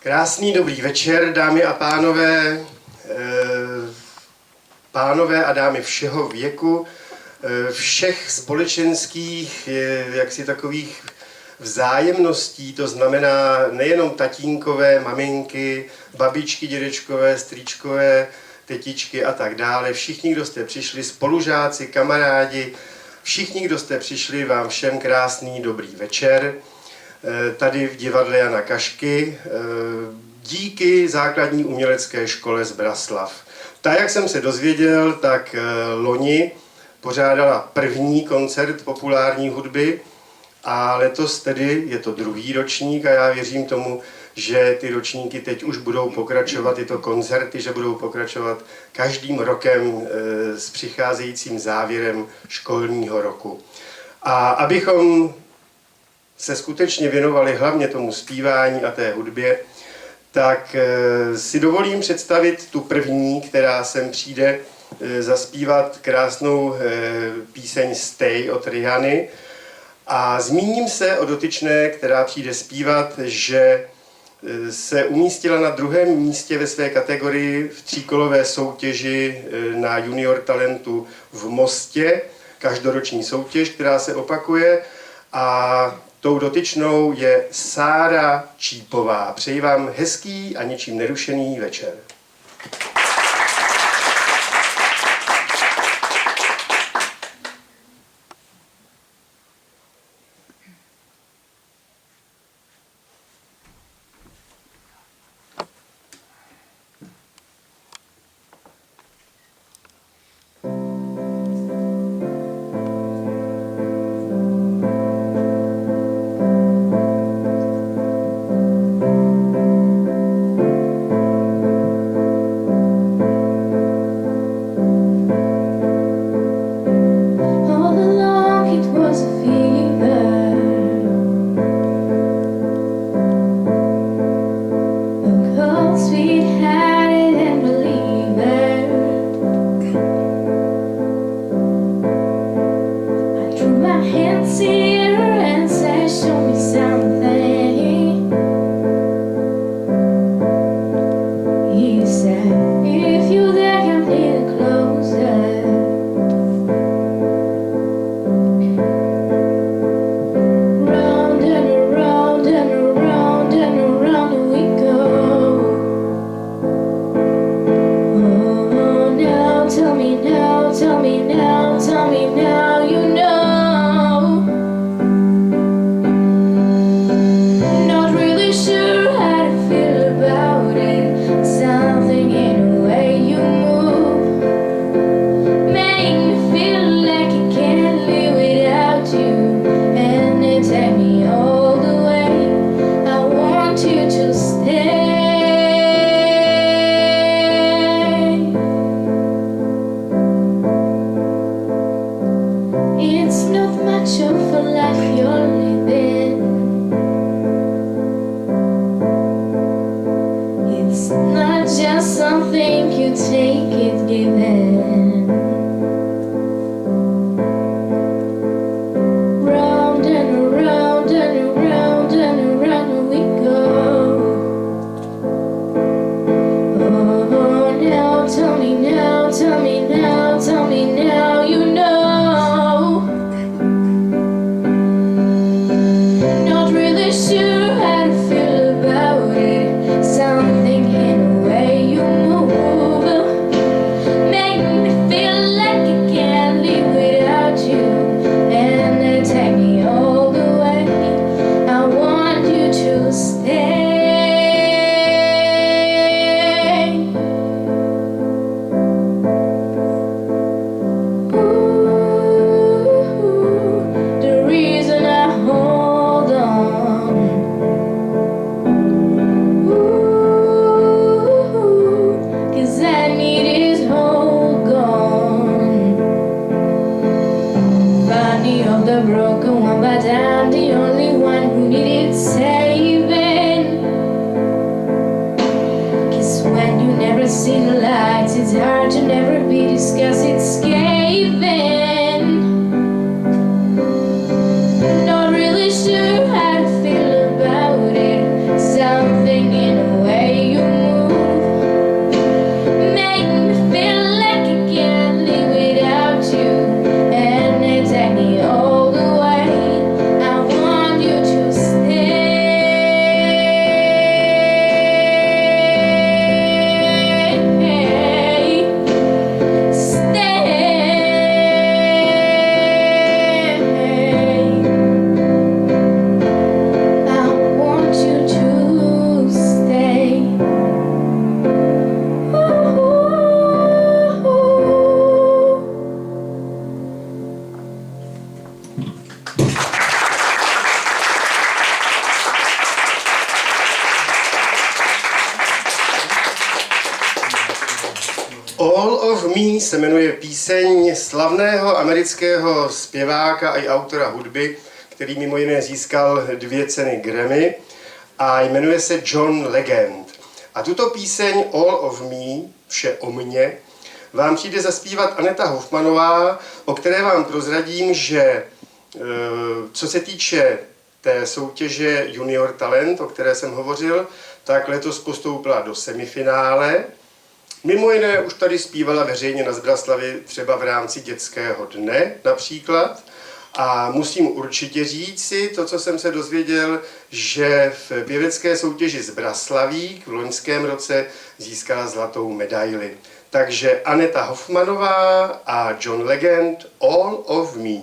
Krásný dobrý večer, dámy a pánové, pánové a dámy všeho věku, všech společenských, jaksi takových vzájemností, to znamená nejenom tatínkové, maminky, babičky, dědečkové, strýčkové, tetičky a tak dále. Všichni, kdo jste přišli, spolužáci, kamarádi, všichni, kdo jste přišli, vám všem krásný dobrý večer. Tady v divadle Jana Kašky, díky základní umělecké škole z Braslav. Tak, jak jsem se dozvěděl, tak loni pořádala první koncert populární hudby a letos tedy je to druhý ročník a já věřím tomu, že ty ročníky teď už budou pokračovat, tyto koncerty, že budou pokračovat každým rokem s přicházejícím závěrem školního roku. A abychom se skutečně věnovali hlavně tomu zpívání a té hudbě, tak si dovolím představit tu první, která sem přijde zaspívat krásnou píseň Stay od Rihany. A zmíním se o dotyčné, která přijde zpívat, že se umístila na druhém místě ve své kategorii v tříkolové soutěži na Junior Talentu v Mostě, každoroční soutěž, která se opakuje. A tou dotyčnou je Sára Čípová. Přeji vám hezký a ničím nerušený večer. Not really sure how to feel about it. Something in a way. Me se jmenuje píseň slavného amerického zpěváka a i autora hudby, který mimo jiné získal 2 ceny Grammy a jmenuje se John Legend. A tuto píseň All of Me, vše o mně, vám přijde zaspívat Aneta Hoffmanová, o které vám prozradím, že co se týče té soutěže Junior Talent, o které jsem hovořil, tak letos postoupila do semifinále. Mimo jiné už tady zpívala veřejně na Zbraslavi třeba v rámci dětského dne například. A musím určitě říci to, co jsem se dozvěděl, že v pěvecké soutěži Zbraslavík v loňském roce získala zlatou medaili. Takže Aneta Hoffmanová a John Legend, All of Me.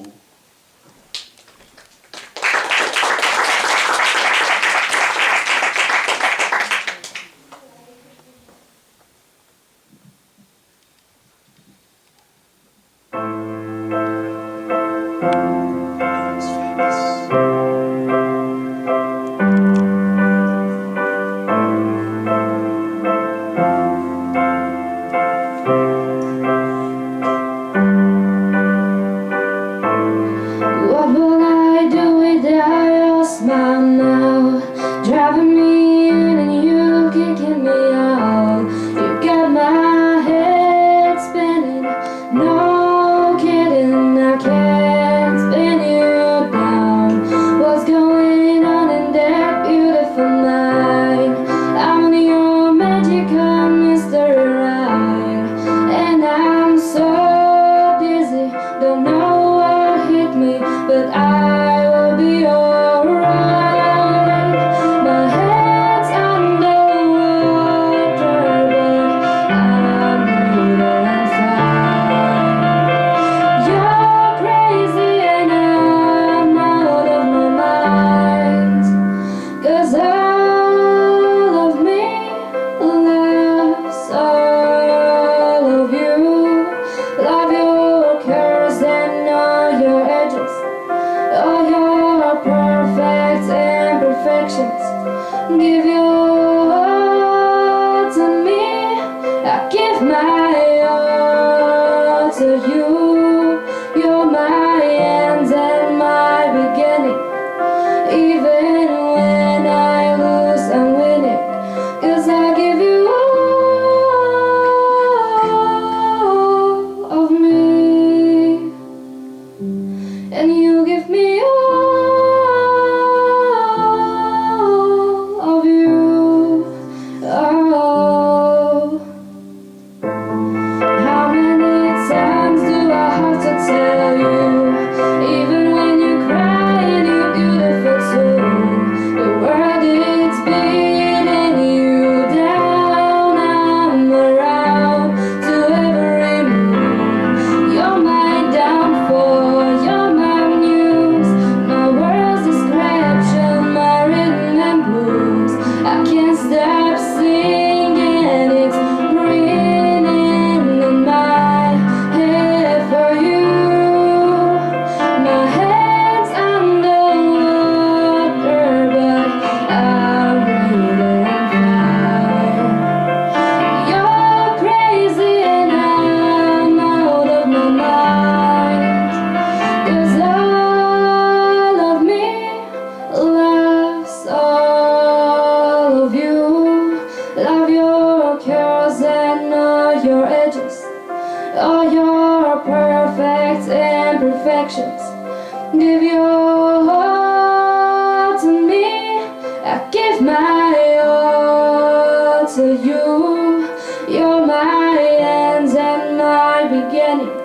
Give your heart to me. I give my all to you. You're my end and my beginning.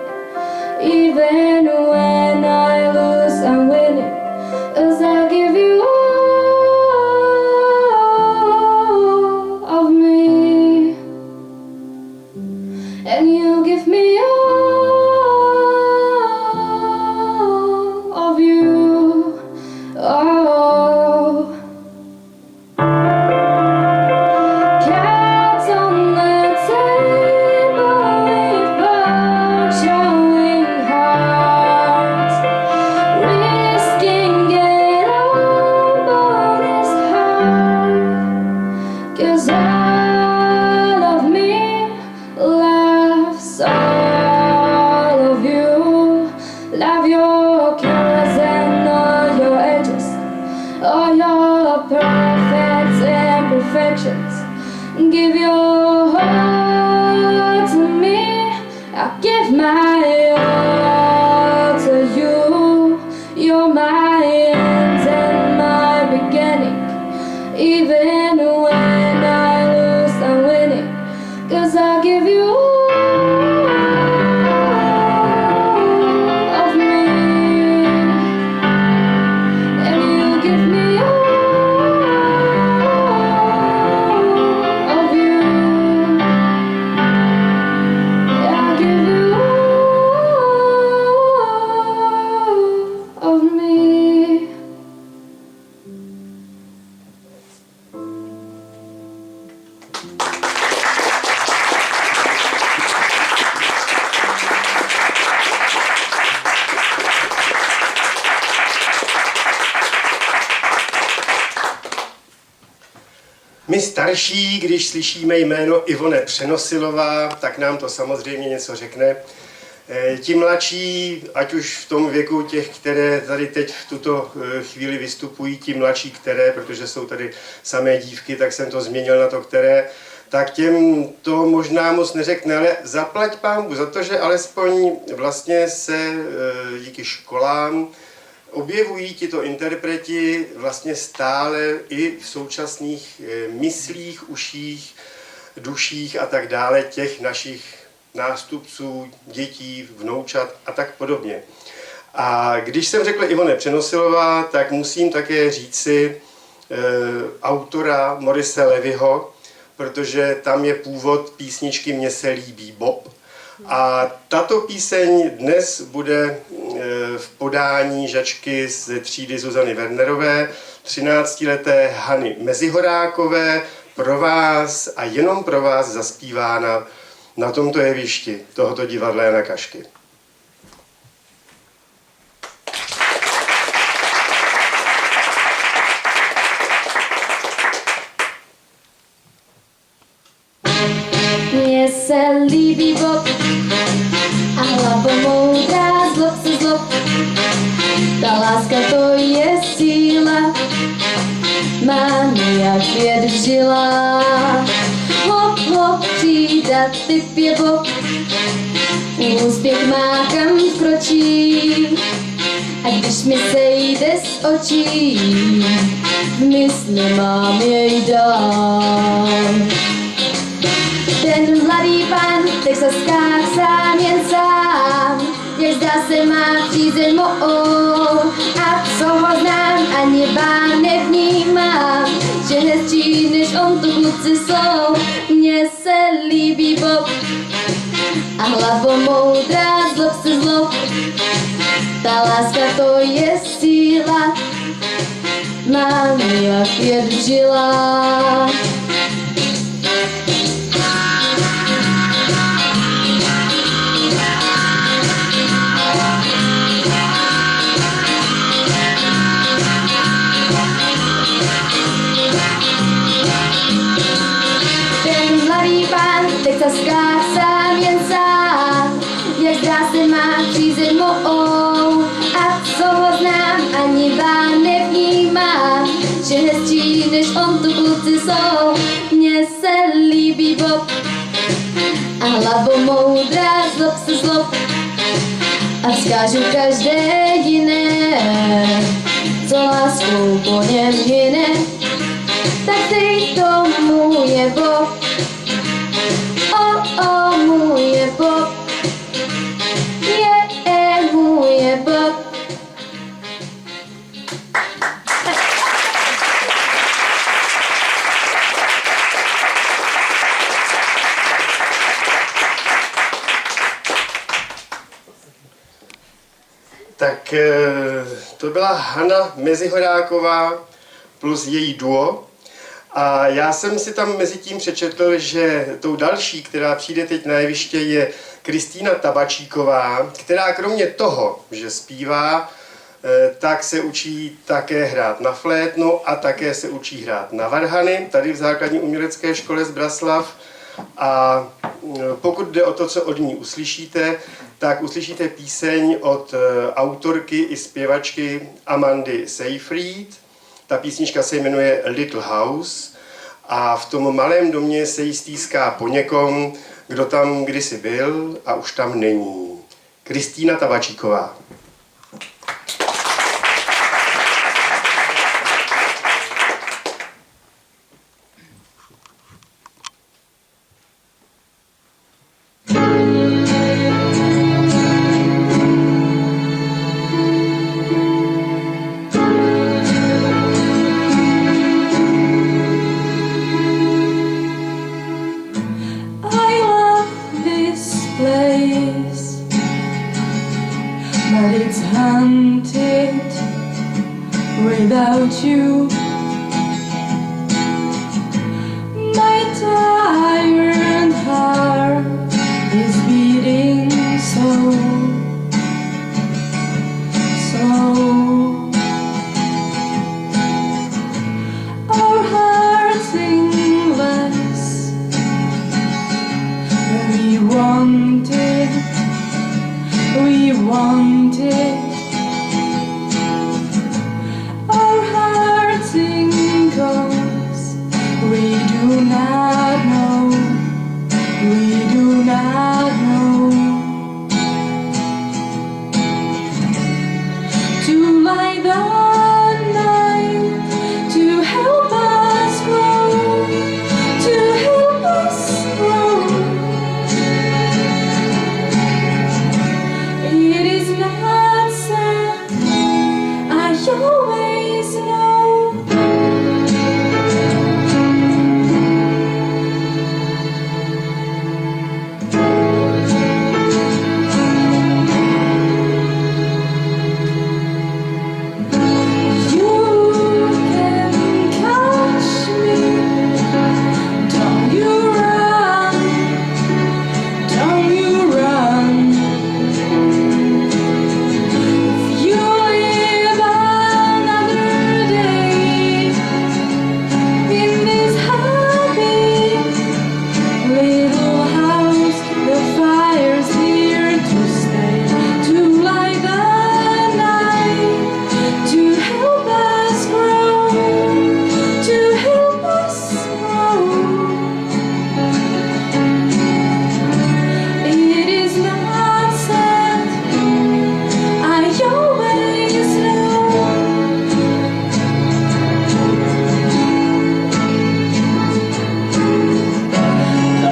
Even when I lose, I'm winning. 'Cause I give you all of me, and you give me all of you. Oh, cats on the table with bugs showing heart. Love your curves and all your edges, all your perfect imperfections. Give your heart to me, I'll give my all to you. You're my end and my beginning. Even when I lose, I'm winning. 'Cause I'll give you all of me, and you give me all of you. I'll give you all of me. My starší, když slyšíme jméno Ivone Přenosilová, tak nám to samozřejmě něco řekne. Ti mladší, ať už v tom věku těch, které tady teď v tuto chvíli vystupují, ti mladší, které, protože jsou tady samé dívky, tak jsem to změnil na to, které, tak těm to možná moc neřekne, ale zaplať pámu za to, že alespoň vlastně se díky školám objevují tito interpreti vlastně stále i v současných myslích, uších, duších a tak dále těch našich nástupců, dětí, vnoučat a tak podobně. A když jsem řekl Ivone Přenosilová, tak musím také říci autora Maurice Levyho, protože tam je původ písničky Mně se líbí Bob. A tato píseň dnes bude v podání žačky z třídy Zuzany Wernerové, 13leté Hany Mezihorákové, pro vás a jenom pro vás zaspívána na tomto jevišti tohoto divadla Jana Kašky. Mně se líbí Bob a hlava moudrá, zlob se zlob. Ta láska to je síla, má nějak věd v žilách. Hop, hop, třída, typ je Bob, úspěch má kam vkročí. A když mi sejde z očí, v mysli mám jej dám. Ten mladý pán teď se skák sám jen sám, jak zdá se má přízeň mou. A co ho znám, ani vám nevnímám, že hezčí než on tu kluci jsou. Mně se líbí Bob a hlava moudrá, zlob se zlob. Ta láska to je síla, mám jak jed v žilách. Teď se skák sám jen sám, jak zdá se má přízeň mou. A co ho znám, ani vám nevnímám, že hezčí než on tu kluci jsou. Mně se líbí Bob a hlava moudrá, zlob se zlob. A vzkážu každé jiné, co láskou po něm hyne. Tak dej tomu je Bob, můj je Bob, můj je Bob. Tak to byla Hana Mezihoráková plus její duo. A já jsem si tam mezi tím přečetl, že tou další, která přijde teď na jeviště, je Kristýna Tabačíková, která kromě toho, že zpívá, tak se učí také hrát na flétnu a také se učí hrát na varhany, tady v základní umělecké škole z Braslav. A pokud jde o to, co od ní uslyšíte, tak uslyšíte píseň od autorky i zpěvačky Amandy Seyfried. Ta písnička se jmenuje Little House a v tom malém domě se jí stýská po někom, kdo tam kdysi byl a už tam není. Kristýna Tabačíková. But it's haunted without you. My tired heart is beating so, our hearts sing less than we wanted. We wanted. Our hearts sing goes. We do not know. We do not know. To light the night, to help us grow, to help us grow. It is not sad, I always know. You can catch me, don't you run, don't you run. You live another day in this happy little house. The fire's here to stay, to light the night, to help us grow, to help us grow. It is not sad, I always know.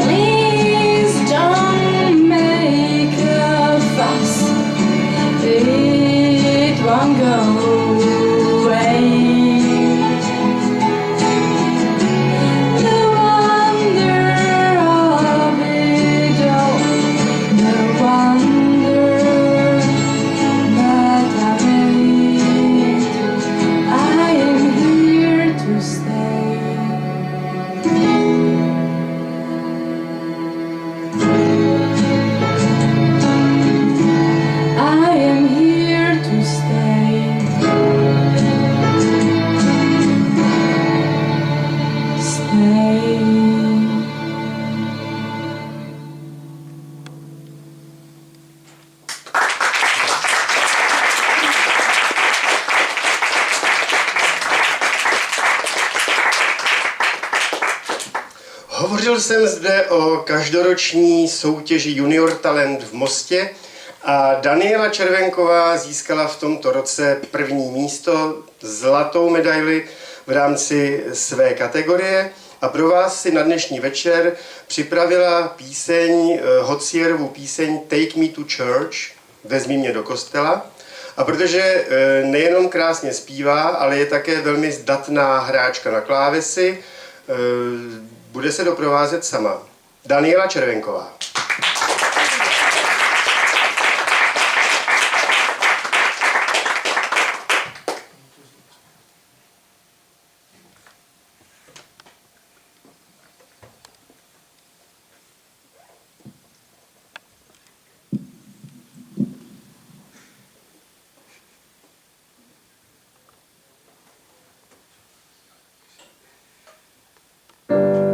Please don't make a fuss, it won't go away. The wonder of it all, the wonder that I made. I am here to stay. I am here to stay. Stay. Hovořil jsem zde o každoroční soutěži Junior Talent v Mostě a Daniela Červenková získala v tomto roce první místo, zlatou medaili v rámci své kategorie a pro vás si na dnešní večer připravila píseň, Hocierovu píseň Take Me to Church, Vezmi mě do kostela. A protože nejenom krásně zpívá, ale je také velmi zdatná hráčka na klávesi, bude se doprovázet sama. Daniela Červenková.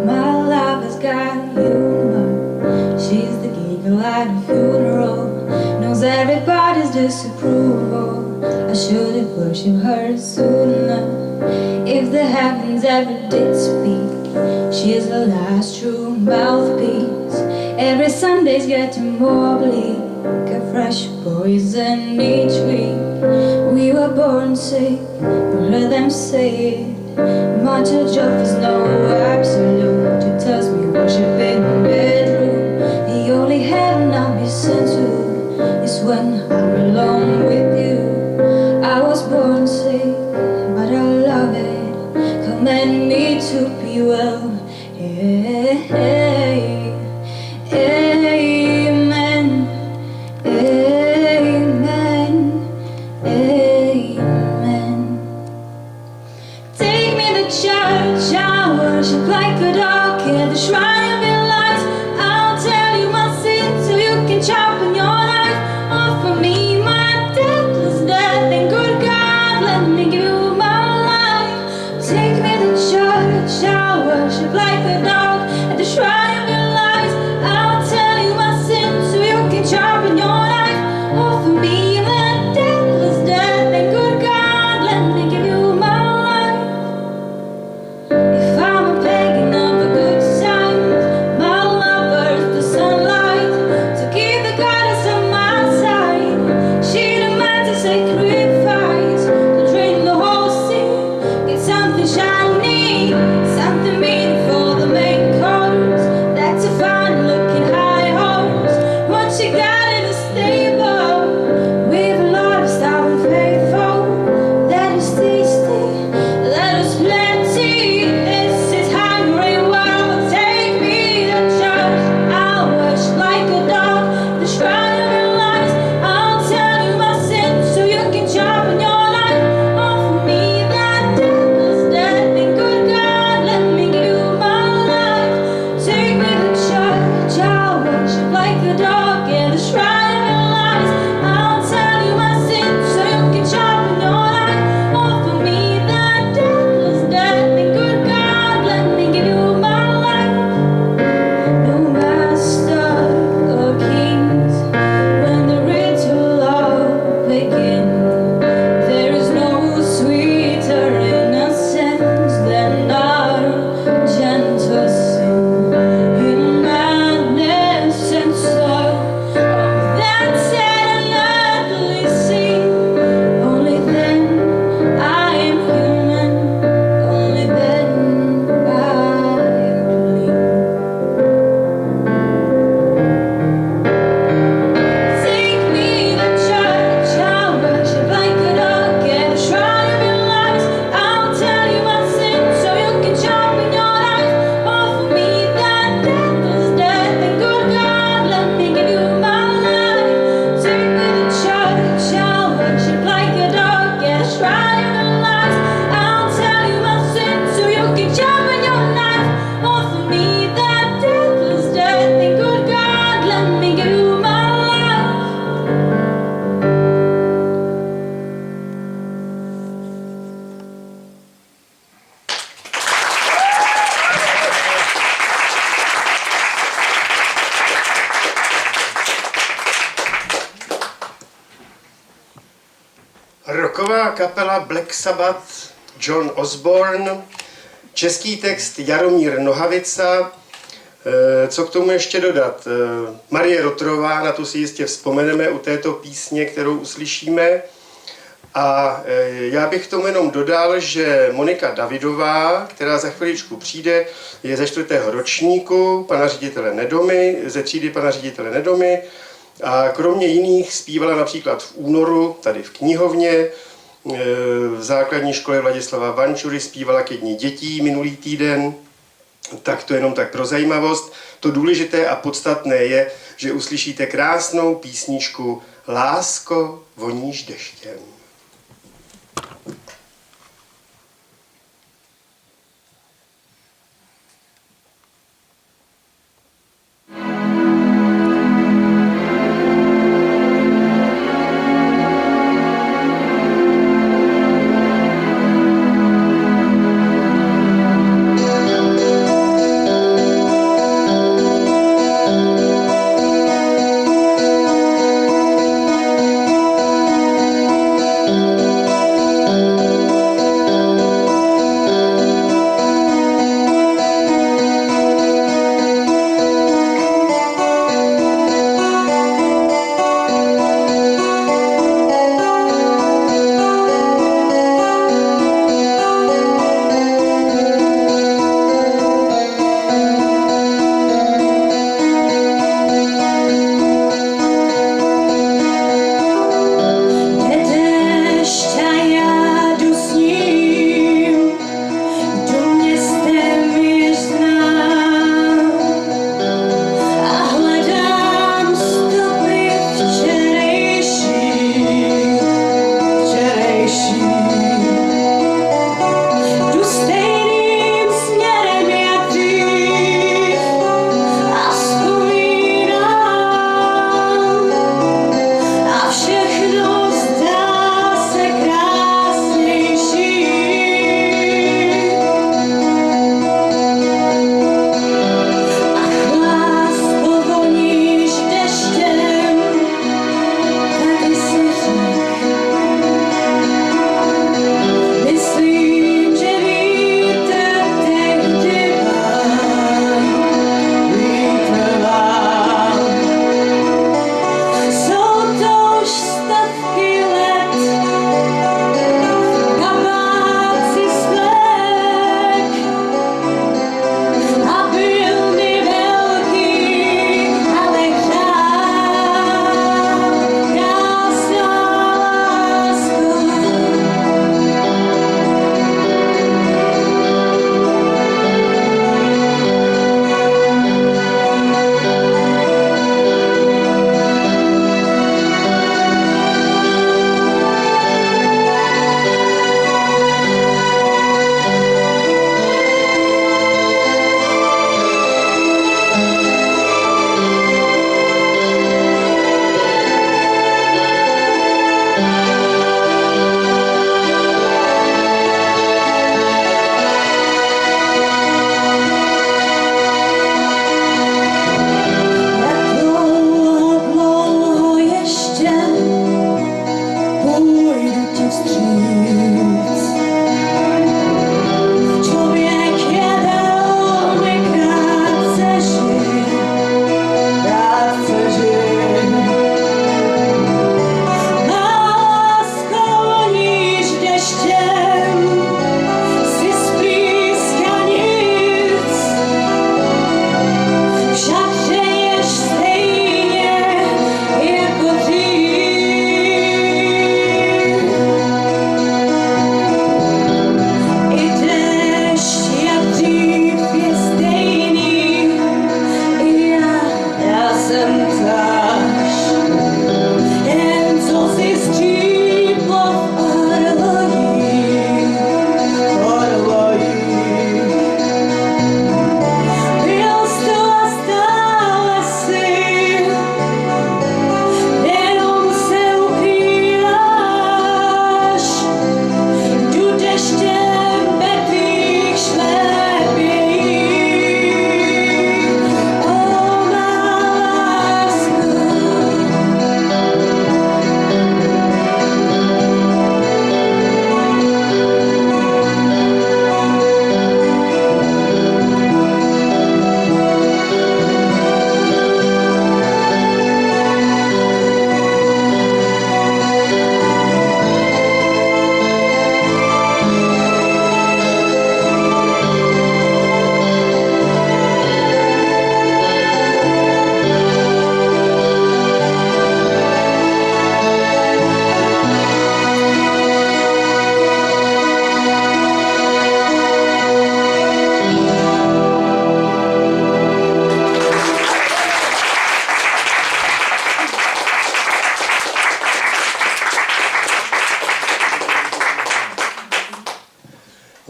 My love has got humor. She's the giggle at a funeral. I should have worshipped her sooner. If the heavens ever did speak, she's the last true mouthpiece. Every Sunday's getting more bleak, a fresh poison each week. We were born sick, we heard them say it. My church offers no absolute. It tells me worship in the bedroom. The only heaven I'll be sent to is when I'm alone with you. I was born sick, but I love it. Command me to be well. Hey, hey, amen, amen, amen. Take me to church, I worship like a dog at the shrine of your light. I'll tell you my sins so you can sharpen your knife. Offer me my deathless death, and good God, let me give you my life. Take me to church, I worship like a dog at the shrine of your light. I'll tell you my sins so you can sharpen your knife. Offer me that deathless death, and good God, let me give you my life. If I'm a pagan of a good time, my lover's the sunlight. So keep the goddess on my side. She demands a sacrifice to drain the whole sea. Get something shiny, something meaningful, the main course. That's a fine looking high horse. What she got in the stable, with a lot of stubborn faithful. That is tasty, that is plenty. This is hungry world. Take me to church. I'll worship like a dog, the shrine of your lies. I'll tell you my sins so you can sharpen your knife. Offer me that deathless death, and good God, let me give you my life. Take me to church. I'll worship like a dog in the shrine of your lies. I'll tell you my sins so you can sharpen your knife. Offer me that deathless death, and good God, let me give you my life. No master or kings, when the ritual all begin, there is no sweeter innocence than our gentle sin. In madness and sorrow, that said and earthly scene, only then I am human, only then I am clean. Take me to church, I'll worship like a dog at the shrine of your lies. I'll tell you my sins so you can sharpen your knife. Offer me that deathless death, and good God, let me give you my life. Take me to church, I'll worship like a dog at the shrine of your lies. I'll tell you my sins so you can sharpen your knife. Offer me that deathless death, and good God, let me give you my life. Rocková kapela Black Sabbath, John Osborne, český text Jaromír Nohavica. Co k tomu ještě dodat? Marie Rotrová, na tu si jistě vzpomeneme u této písně, kterou uslyšíme. A já bych tomu jenom dodal, že Monika Davidová, která za chviličku přijde, je ze 4. ročníku pana ředitele Nedomy, ze třídy pana ředitele Nedomy. A kromě jiných zpívala například v únoru tady v knihovně, v základní škole Vladislava Vančury zpívala ke dni dětí minulý týden. Tak to jenom tak pro zajímavost. To důležité a podstatné je, že uslyšíte krásnou písničku Lásko, voníš deštěm.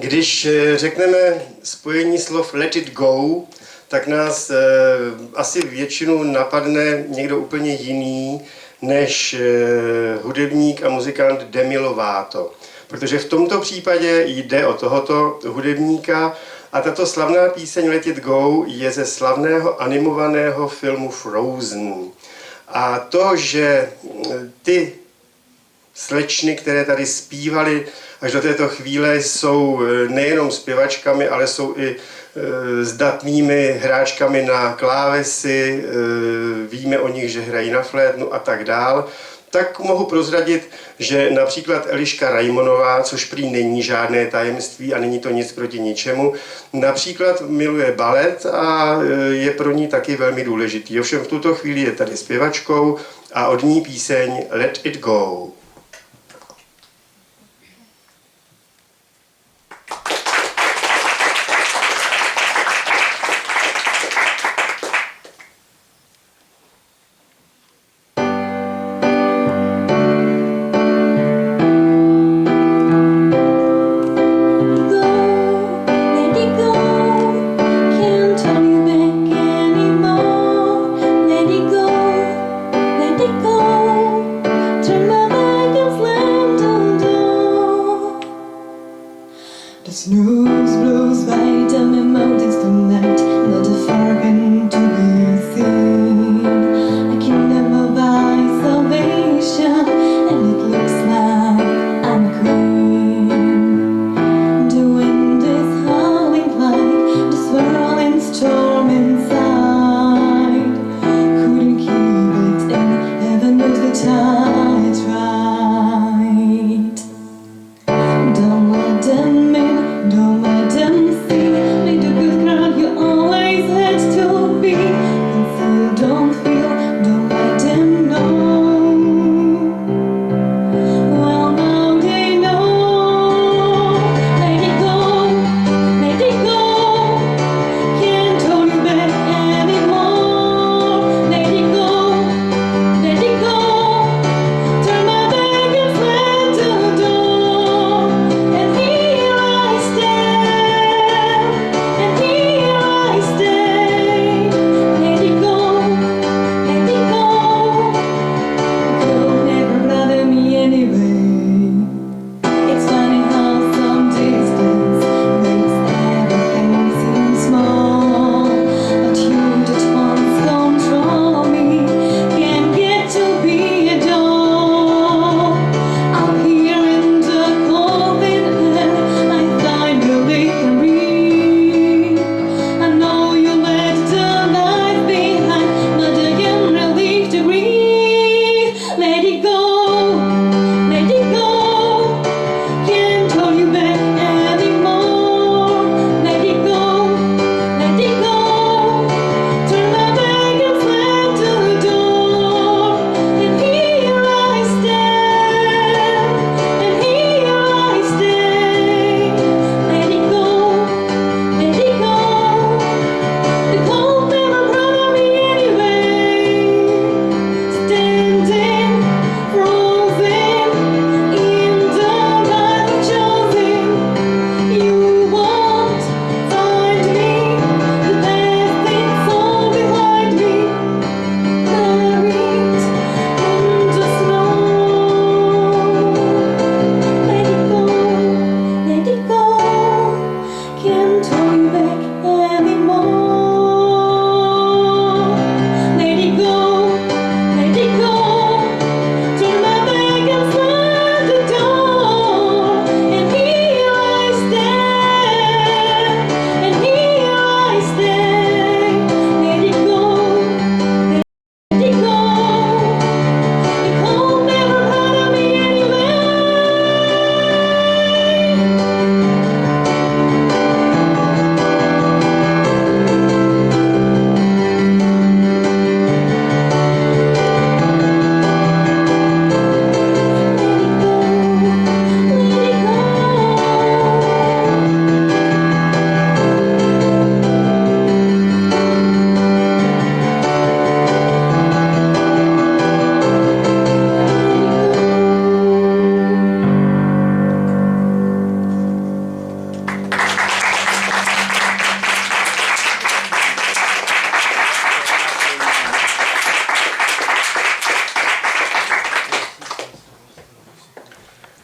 Když řekneme spojení slov let it go, tak nás asi většinu napadne někdo úplně jiný než hudebník a muzikant Demi Lovato. Protože v tomto případě jde o tohoto hudebníka a tato slavná píseň Let it go je ze slavného animovaného filmu Frozen. A to, že ty slečny, které tady zpívaly až do této chvíle, jsou nejenom zpěvačkami, ale jsou i zdatnými hráčkami na klávesy, víme o nich, že hrají na flétnu a tak dál, tak mohu prozradit, že například Eliška Raimonová, což prý není žádné tajemství a není to nic proti ničemu, například miluje balet a je pro ní taky velmi důležitý. Ovšem v tuto chvíli je tady zpěvačkou a od ní píseň Let it go. The snooze blows by down the mountains tonight, not a farthing to be seen. I can never buy salvation, and it looks like I'm clean. The wind is howling like the swirling storm inside. Couldn't keep it in, heaven knows that I tried. Don't let them in, don't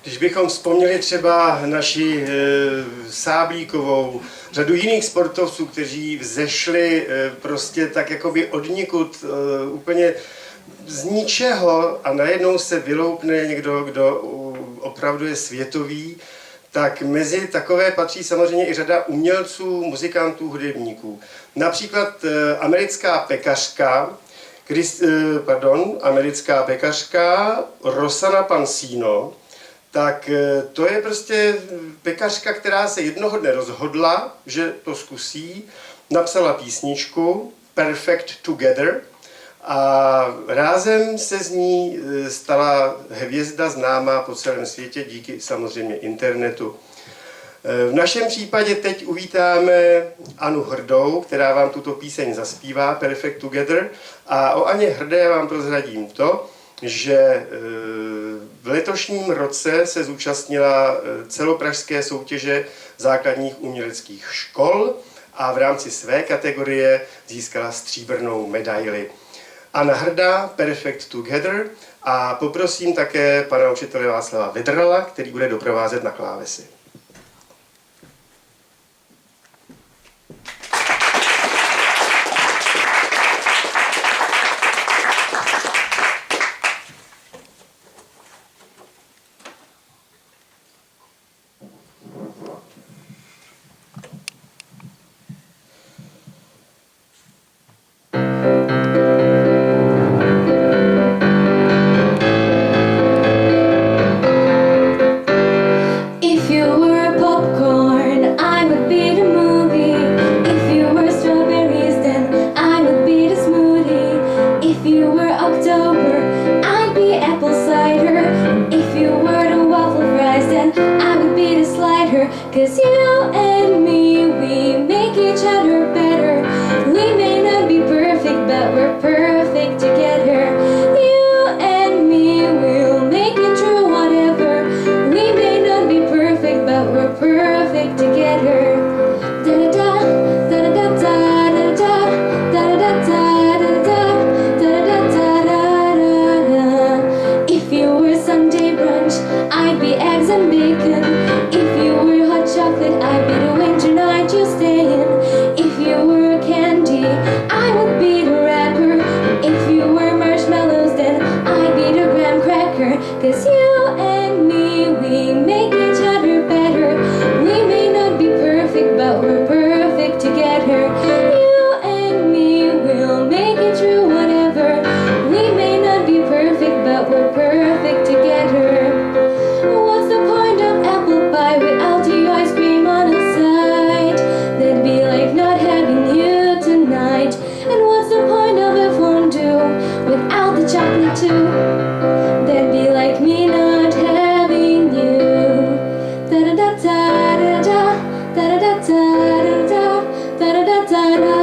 Když bychom vzpomněli třeba naši Sáblíkovou, řadu jiných sportovců, kteří vzešli prostě tak jakoby odnikud úplně z ničeho a najednou se vyloupne někdo, kdo opravdu je světový, tak mezi takové patří samozřejmě i řada umělců, muzikantů, hudebníků. Například americká pekařka Rosanna Pansino, tak to je prostě pekařka, která se jednoho dne rozhodla, že to zkusí, napsala písničku Perfect Together a rázem se z ní stala hvězda známá po celém světě díky samozřejmě internetu. V našem případě teď uvítáme Anu Hrdou, která vám tuto píseň zaspívá, Perfect Together, a o Aně Hrdé vám prozradím to, že v letošním roce se zúčastnila celopražské soutěže základních uměleckých škol a v rámci své kategorie získala stříbrnou medaili. Anna Hrdá, Perfect Together, a poprosím také pana učitele Václava Vydrala, který bude doprovázet na klávesi. Cause you and me, we make each other better. We may not be perfect, but we're perfect together. You and me, we'll make it through whatever. We may not be perfect, but we're perfect together. Da-da-da, da-da-da-da, da-da-da, da-da-da-da, da-da-da-da-da-da. If you were Sunday brunch, I'd be eggs and bacon. If you were hot chocolate, I'd be the winter night you stay in. If you were candy, I would be the wrapper. If you were marshmallows, then I'd be the graham cracker. Cause you and me, we make each other better. We may not be perfect, but we're perfect together. You and me, we'll make it through whatever. We may not be perfect, but we're perfect together. What's the point of apple pie without the ice cream on the side? That'd be like not having you tonight. And what's the point of a fondue without the chocolate too? That'd be like me not having you. Da-da-da-da-da-da, da-da-da-da-da-da, da-da-da-da-da-da.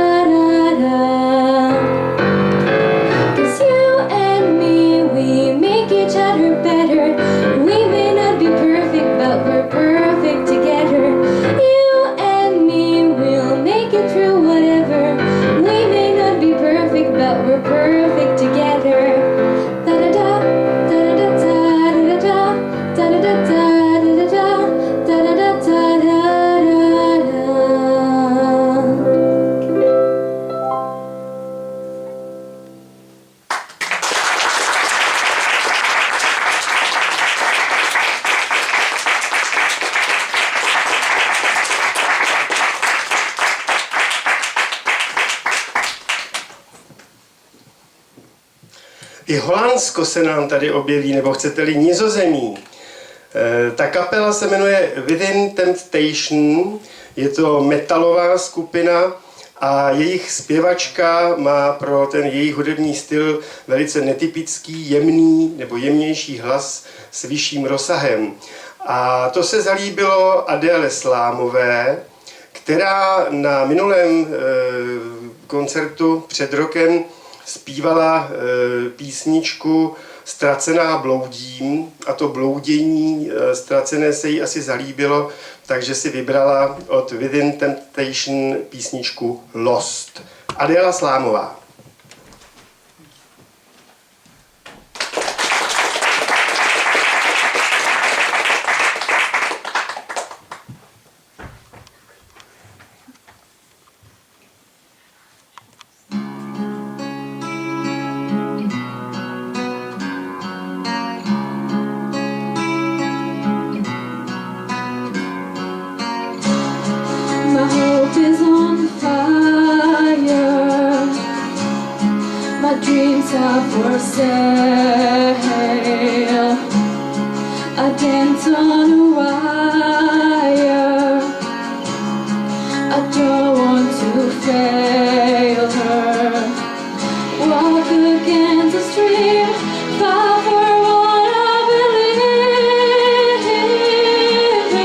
Cause you and me, we make each other better. We may not be perfect, but we're perfect together. You and me, we'll make it through whatever. We may not be perfect, but we're perfect together. Da-da-da, da-da-da-da-da-da, da-da-da-da-da-da, da-da-da-da-da-da. I Holandsko se nám tady objeví, nebo chcete-li Nizozemí. Ta kapela se jmenuje Within Temptation, je to metalová skupina a jejich zpěvačka má pro ten jejich hudební styl velice netypický, jemný nebo jemnější hlas s vyšším rozsahem. A to se zalíbilo Adéle Slámové, která na minulém koncertu před rokem zpívala písničku Ztracená bloudím, a to bloudění ztracené se jí asi zalíbilo, takže si vybrala od Within Temptation písničku Lost. Adéla Slámová. dreams are for sale. I dance on a wire. I don't want to fail her. Walk against the stream, fall for what I believe in.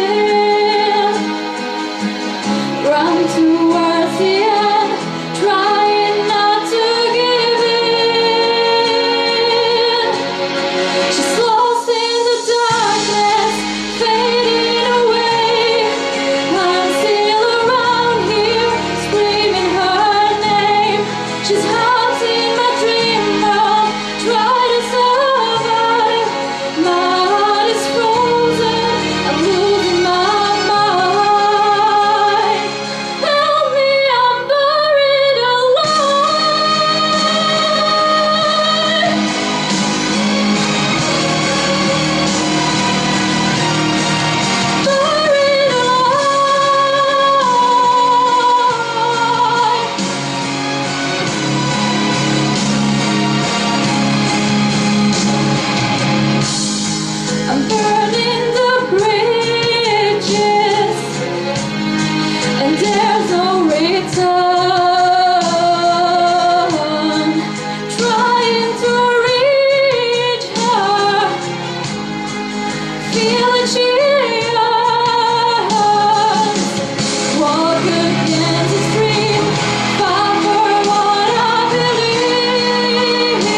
Run towards the end, trying not to give in. She's lost in the darkness, fading away. I'm still around here, screaming her name. She's haunting my dream world, try to survive. My heart is frozen, I'm losing my mind. Help me, I'm buried alive. Buried alive. I'm burning the bridges, and there's no return. Trying to reach her, feeling she yearns. Walk against the stream, fight for what I believe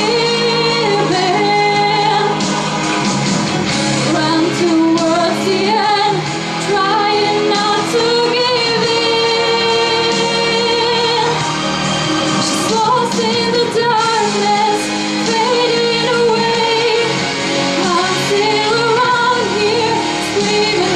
in. Run towards the end, trying not to give in. She's lost in the darkness, fading away. I'm still around here, screaming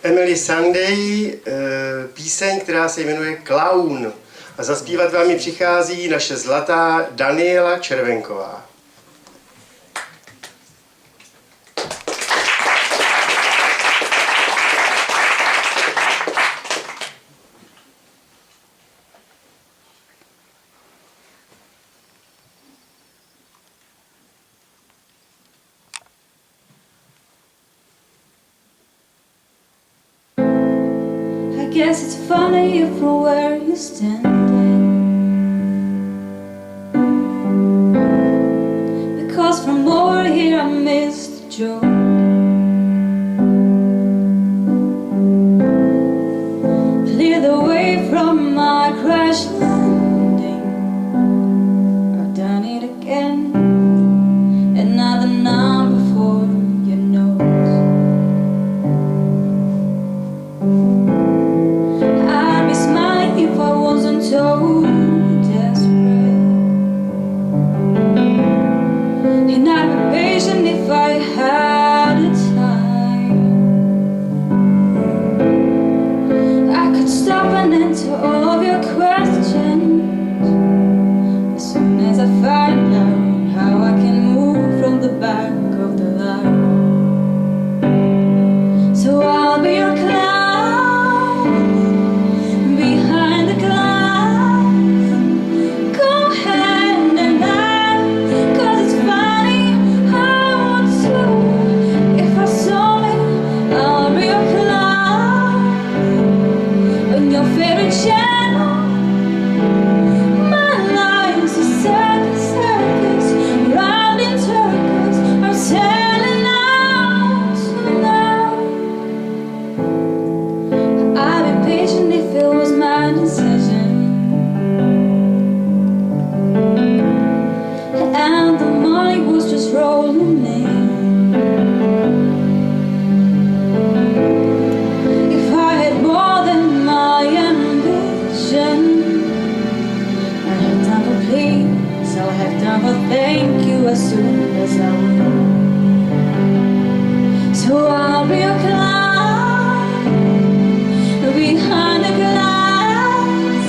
Emily Sunday píseň, která se jmenuje Clown. A zaspívat vám ji přichází naše zlatá Daniela Červenková. I guess it's funny from where you're standing, because from over here I missed the joke. Clear the way from my crash landing. I've done it again, another number for your nose. I'd be smiling if I wasn't so desperate, and I'd be patient if I had the time. I could stop and answer all of your questions as soon as I find out how I can move from the back of the line. So I'll be your clown behind the glass. Go ahead and laugh, 'cause it's funny how I would too if I saw me. I'll be your clown on your favorite channel. My life's a circus, circus, round in circles. I'm selling out tonight. I'd be patient if it was my decision, and the money was just rolling in. If I had more than my ambition, I'd have time for please, I'll have time for thank you as soon as I will. So I'll be your clown behind the glass.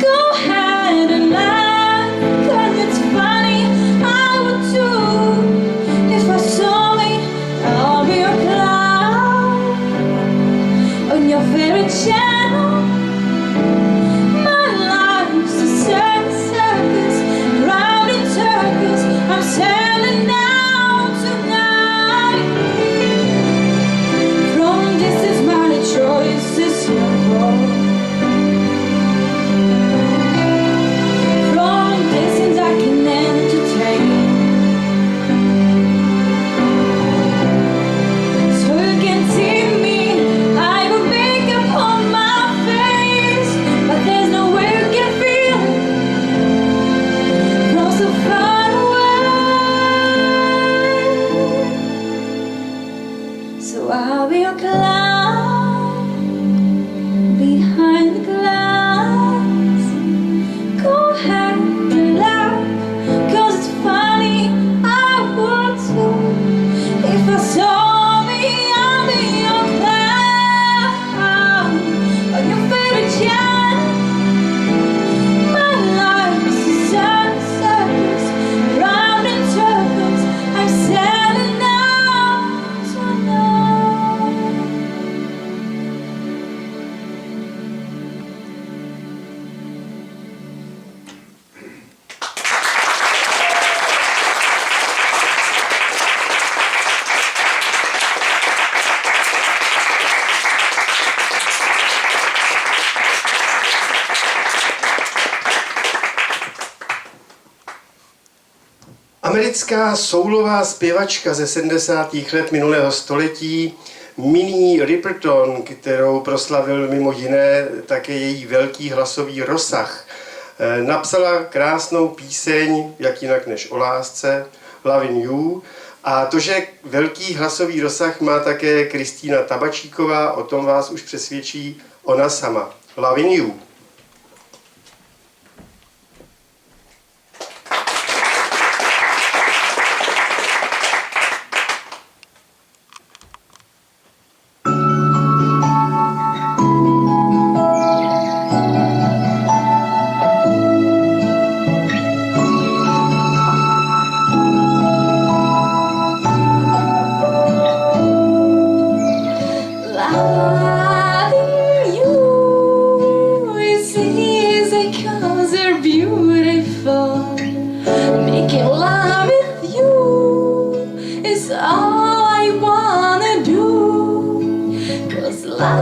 Go ahead and laugh, 'cause it's funny, I would too if I saw me. I'll be your clown on your favorite channel. My life's a circus, circus, round in circles. I'm selling out tonight. From this is my choice, it's your call. From distance I can entertain, so you can see me. I will make up on my face, but there's no way you can feel from so far away. So I'll be your clown behind the glass. Go ahead and laugh, 'cause it's funny, I would too if I saw me. I'll be your clown on your favorite channel. My life's a circus, circus, round in circles. I'm selling out tonight. Americká soulová zpěvačka ze 70. let minulého století Minnie Riperton, kterou proslavil mimo jiné také její velký hlasový rozsah, napsala krásnou píseň, jak jinak než o lásce, Lovin' You. A to, že velký hlasový rozsah má také Kristýna Tabačíková, o tom vás už přesvědčí ona sama. Lovin' You.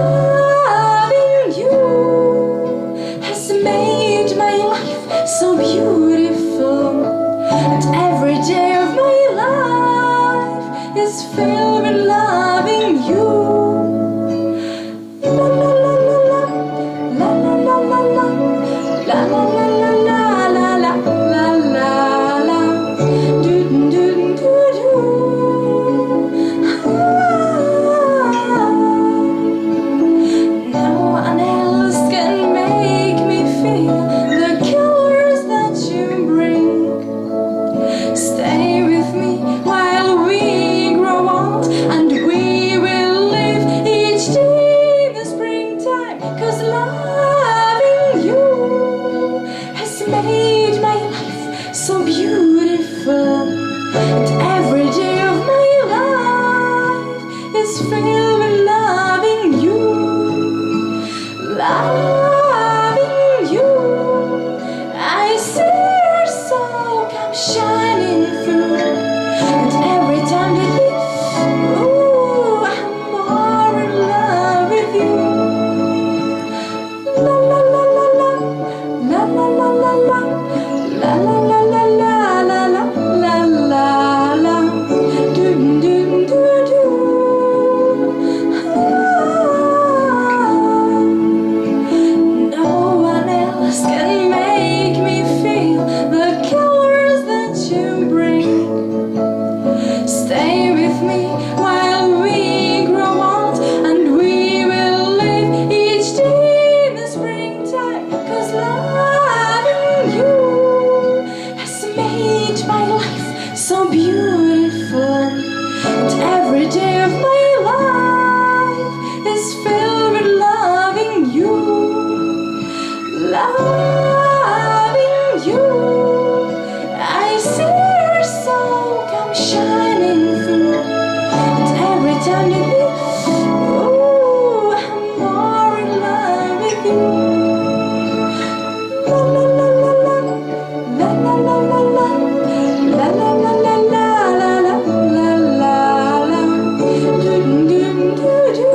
Loving you has made my life so beautiful, and every day of my life is filled with loving you. La la la la la la la la la la la la la la la la la la do do do do. No one else can make me feel the colors that you bring. Stay with me while we grow old, and we will live each day in the springtime. 'Cause loving you has made my life so beautiful, and every day of my life is filled with loving you. Loving you, I see your soul come shining through, and every time that we, ooh, I'm more in love with you. La la la la la, la la la la la, la la la la la la la la la, do do do do. No one else can make me feel the colors that you bring. Stay with me while we grow old, and we will live each day in the springtime. 'Cause loving you has made my life so beautiful, and every day of my life is filled with loving you. Loving you, I see your soul come shining through, and every time that we, ooh, I'm more in love with you. La la la la la, la la la la la, la la la la la la la la la, do do do do.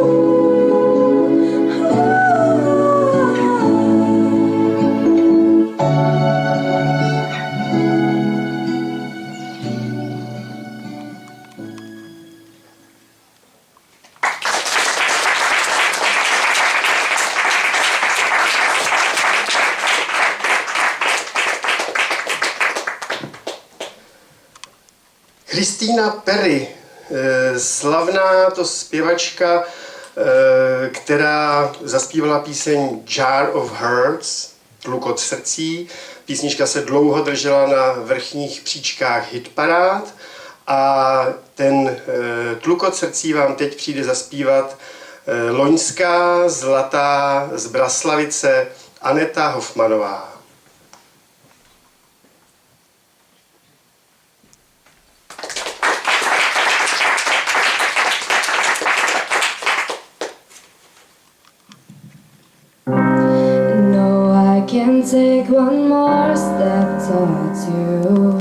Christina Perry, slavná to zpěvačka, která zaspívala píseň Jar of Hearts, Tlukot srdcí. Písnička se dlouho držela na vrchních příčkách hitparád a ten Tlukot srdcí vám teď přijde zaspívat loňská zlatá z Braslavice Aneta Hofmanová. Can take one more step towards you,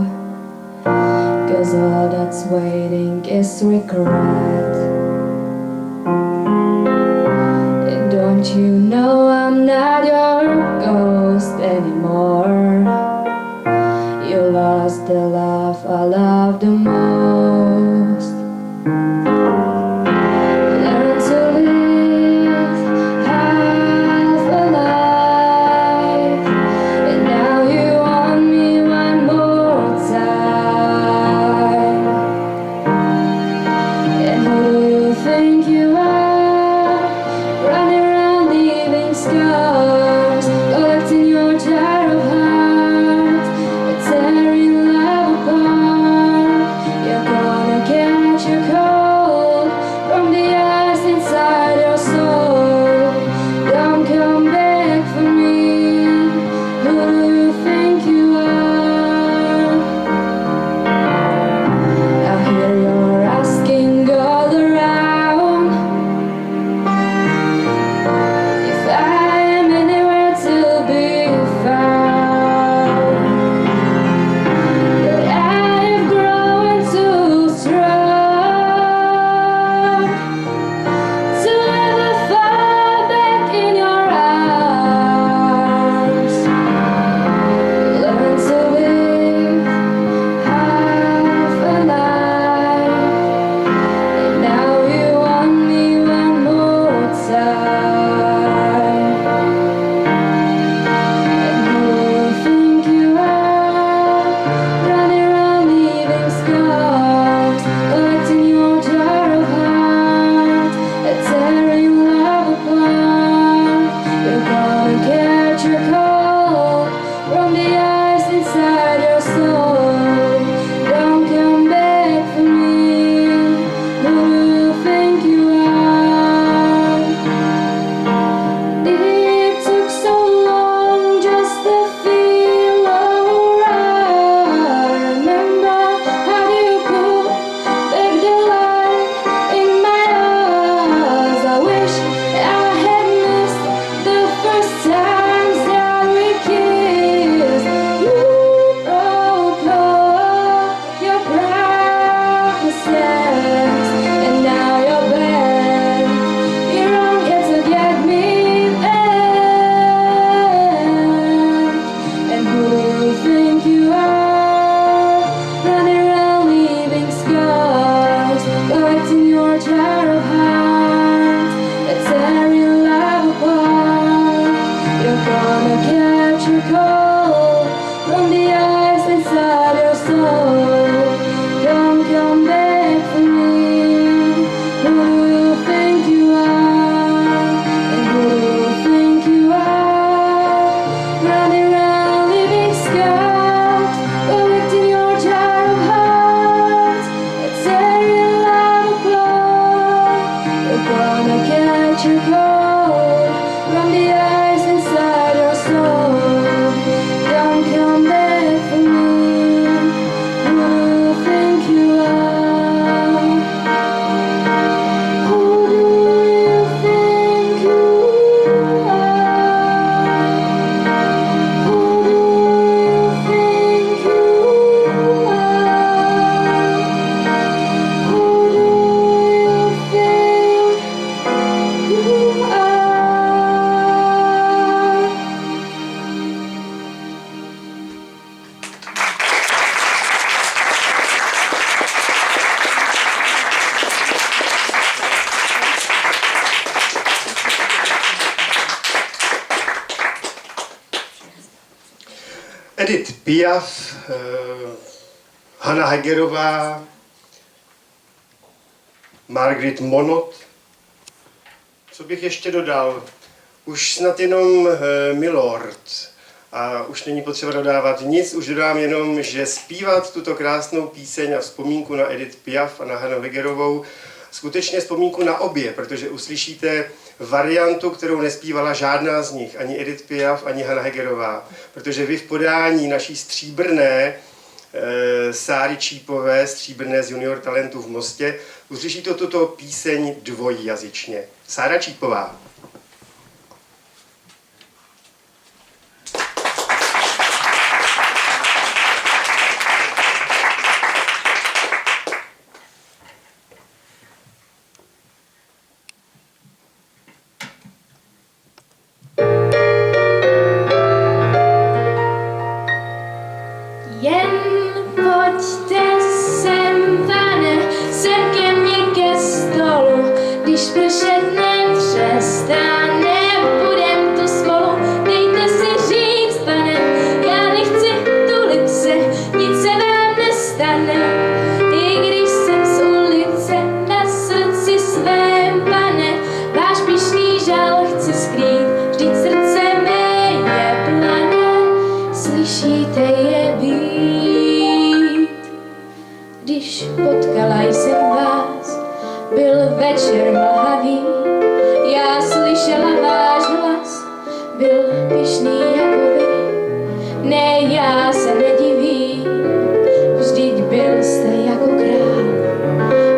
'cause all that's waiting is regret. And don't you know I'm not your ghost anymore? You lost the love I love the most. Learn to live half alive, and now you want me one more time. And who cold from the ice inside our soul. Don't come back for me. Who do you think you are? Who do you think you are? Who do you think you are? Who do you think you are? Edith Piaf, Hana Hegerová, Margaret Monod. Co bych ještě dodal? Už snad jenom Milord. A už není potřeba dodávat nic, už dodám jenom, že zpívat tuto krásnou píseň a vzpomínku na Edith Piaf a na Hanu Hegerovou, skutečně vzpomínku na obě, protože uslyšíte variantu, kterou nespívala žádná z nich, ani Edith Piaf, ani Hana Hegerová. Protože vy v podání naší stříbrné Sáry Čípové, stříbrné z Junior Talentu v Mostě, uslyšíte tuto píseň dvojjazyčně. Sára Čípová. Jen pojďte sem, pane, sem ke mně ke stolu, když pršet nepřestane, budem tu spolu, dejte si říct, pane, já nechci tulit se, nic se vám nestane, i když jsem z ulice na srdci svém, pane, váš pyšný žal chci skrýt, vždyť srdce mé je plané, slyšíte je být. Když potkala jsem vás, byl večer mlhavý, já slyšela váš hlas, byl pyšný jako vy. Ne, já se nedivím, vždyť byl jste jako král,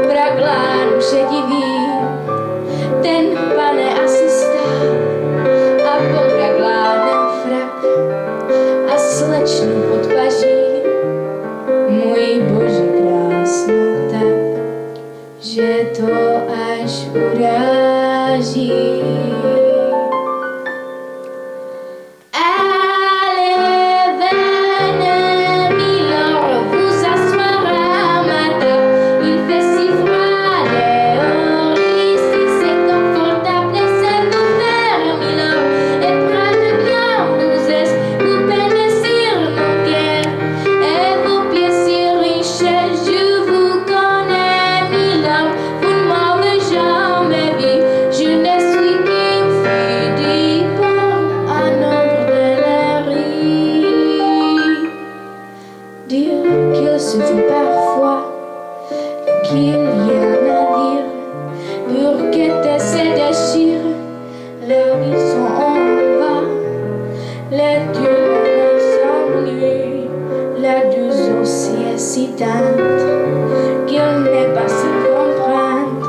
vraglánu šedivý, ten pane asi stál a pod vraglánem frak a slečnu pod paží, můj bože krásnou tak, že to až uráží. Allez, venez, milord, vous asseoir à ma table. Il fait si froid dehors, ici c'est confortable. Laissez-vous faire, milord, et prenez bien doucesse. Vous peinez sur mon cœur, et vos pieds si riches. Je vous connais, milord, vous ne m'avez jamais vu. Je ne suis qu'une fille du port, à nombre de la rue. Dire qu'il suffit parfois qu'il y ait un navire pour que se déchire. Leurs vies sont en bas, les dieux s'ennuient, la douce aussi est si tendre qu'il n'est pas si comprendre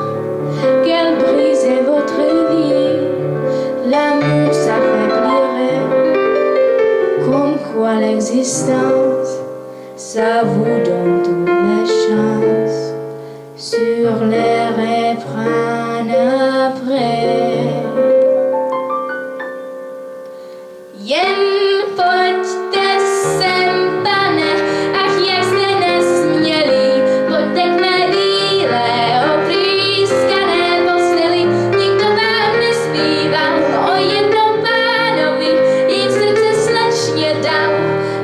qu'elle brisait votre vie. L'amour s'affaiblirait, comme quoi l'existence, ça vous donne toutes les chances sur les refrains après. Jen pojďte sem, pane, ach jak jste nesmělí, pojďte k mé víle, oprýskané posteli, nikdo vám nespíval o jednom pánovi, jim srdce slečně dal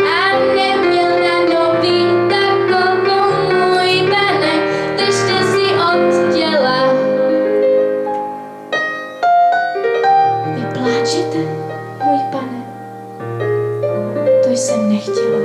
a neměl na nový takovou, můj pane, držte si od těla. Vy pláčete, můj pane? To jsem nechtěla.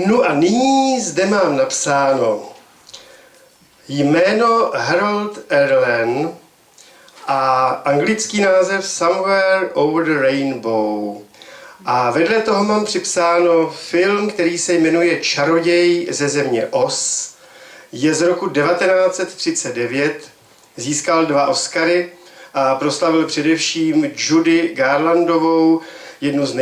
No a nyní zde mám napsáno jméno Harold Arlen a anglický název Somewhere Over the Rainbow. A vedle toho mám připsáno film, který se jmenuje Čaroděj ze země Oz. Je z roku 1939, získal 2 Oscary a proslavil především Judy Garlandovou, jednou z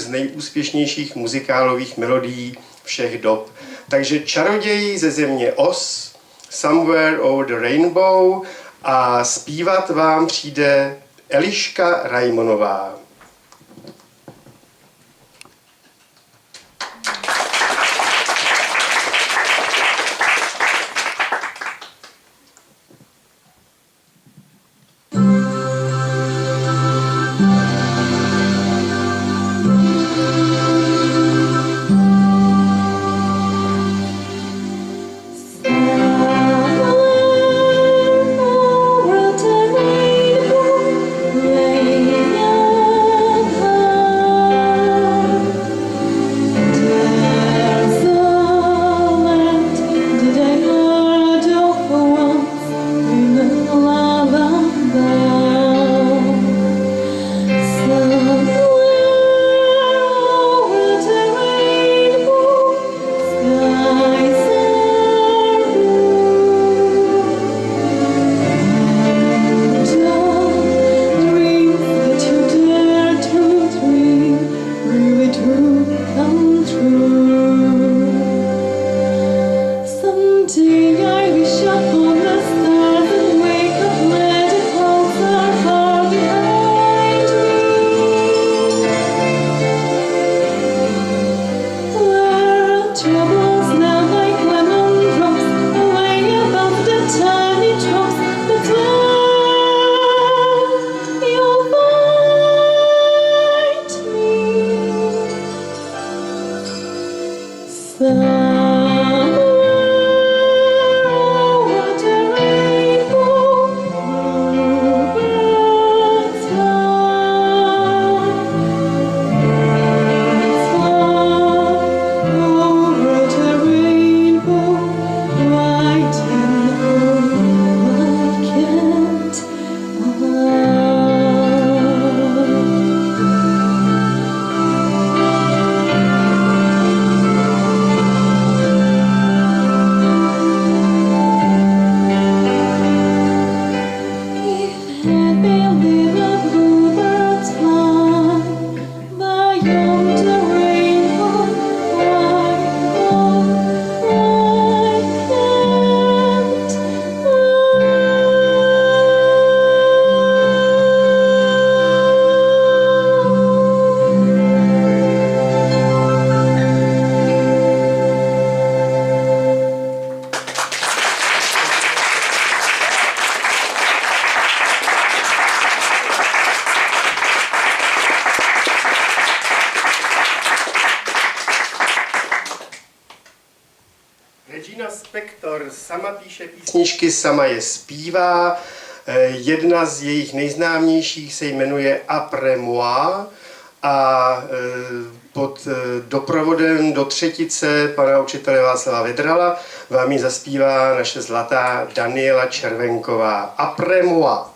nejúspěšnějších muzikálových melodií všech dob. Takže Čaroděj ze země Oz, Somewhere Over the Rainbow, a zpívat vám přijde Eliška Rajmonová. Regina Spektor sama píše písničky, sama je zpívá. Jedna z jejich nejznámějších se jmenuje Après moi a pod doprovodem do třetice pana učitele Václava Vedrala vám ji zaspívá naše zlatá Daniela Červenková. Après moi.